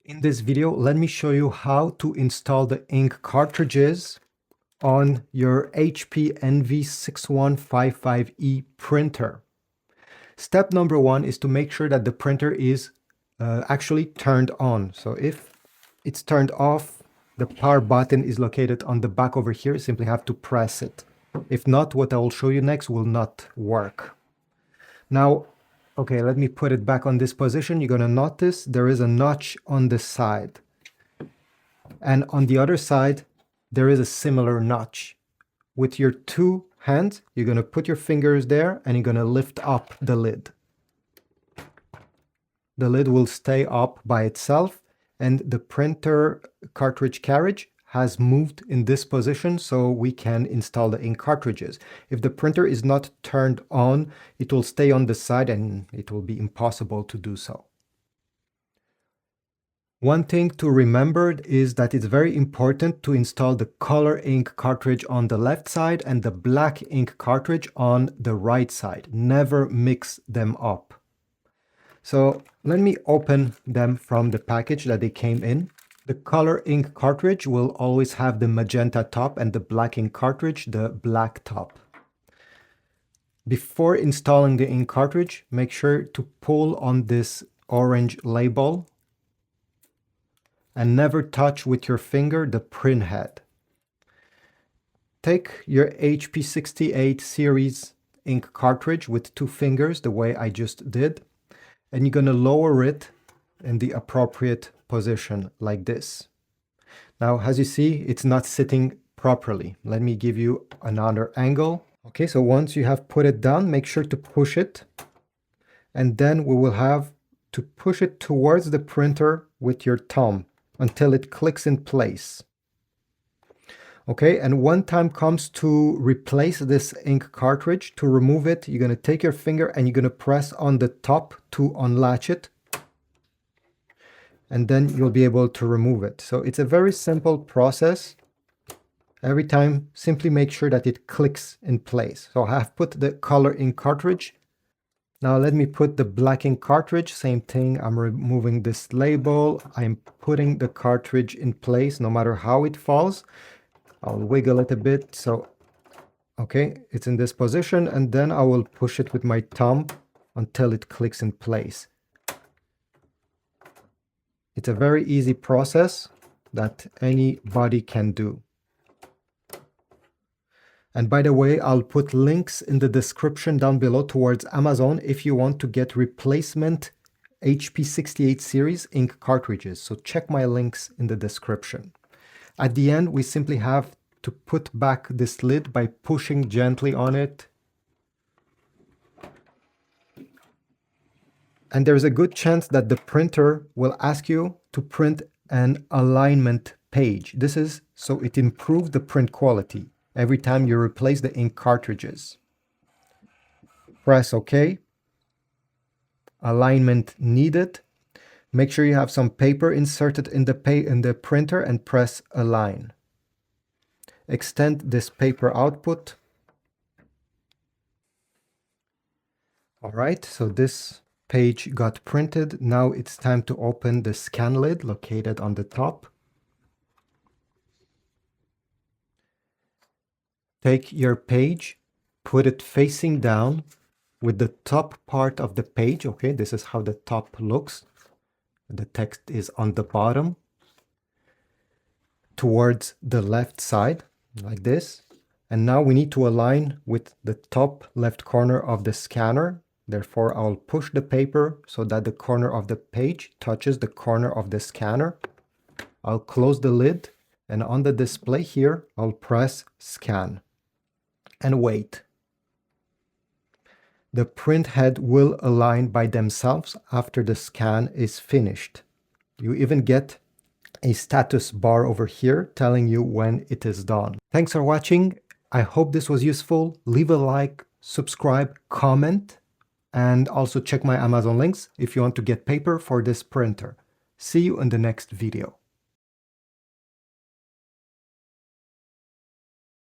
In this video, let me show you how to install the ink cartridges on your HP NV6155E printer. Step number one is to make sure that the printer is actually turned on. So if it's turned off, the power button is located on the back over here. You simply have to press it. If not, what I will show you next will not work. Now, okay, let me put it back on this position. You're going to notice there is a notch on the side. And on the other side, there is a similar notch. With your two hands, you're going to put your fingers there and you're going to lift up the lid. The lid will stay up by itself, and the printer cartridge carriage has moved in this position so we can install the ink cartridges. If the printer is not turned on, it will stay on the side and it will be impossible to do so. One thing to remember is that it's very important to install the color ink cartridge on the left side and the black ink cartridge on the right side. Never mix them up. So let me open them from the package that they came in. The color ink cartridge will always have the magenta top and the black ink cartridge the black top. Before installing the ink cartridge, make sure to pull on this orange label and never touch with your finger the print head. Take your HP 68 series ink cartridge with two fingers, the way I just did, and you're going to lower it in the appropriate position like this. Now, as you see, it's not sitting properly. Let me give you another angle. Okay, so once you have put it down, make sure to push it, and then we will have to push it towards the printer with your thumb until it clicks in place. Okay, and when time comes to replace this ink cartridge, to remove it, you're going to take your finger and you're going to press on the top to unlatch it. And then you'll be able to remove it. So it's a very simple process. Every time, simply make sure that it clicks in place. So I have put the color ink cartridge. Now let me put the black ink cartridge. Same thing, I'm removing this label. I'm putting the cartridge in place no matter how it falls. I'll wiggle it a bit. So, okay, it's in this position, and then I will push it with my thumb until it clicks in place. It's a very easy process that anybody can do. And by the way, I'll put links in the description down below towards Amazon if you want to get replacement HP 68 series ink cartridges. So check my links in the description. At the end, we simply have to put back this lid by pushing gently on it. And there's a good chance that the printer will ask you to print an alignment page. This is so it improves the print quality every time you replace the ink cartridges. Press OK. Alignment needed. Make sure you have some paper inserted in the printer and press Align. Extend this paper output. All right, so this page got printed. Now it's time to open the scan lid located on the top. Take your page, put it facing down with the top part of the page. Okay, this is how the top looks. The text is on the bottom towards the left side like this. And now we need to align with the top left corner of the scanner. Therefore, I'll push the paper so that the corner of the page touches the corner of the scanner. I'll close the lid, and on the display here, I'll press Scan and wait. The print head will align by themselves after the scan is finished. You even get a status bar over here telling you when it is done. Thanks for watching. I hope this was useful. Leave a like, subscribe, comment, and also check my Amazon links if you want to get paper for this printer. See you in the next video.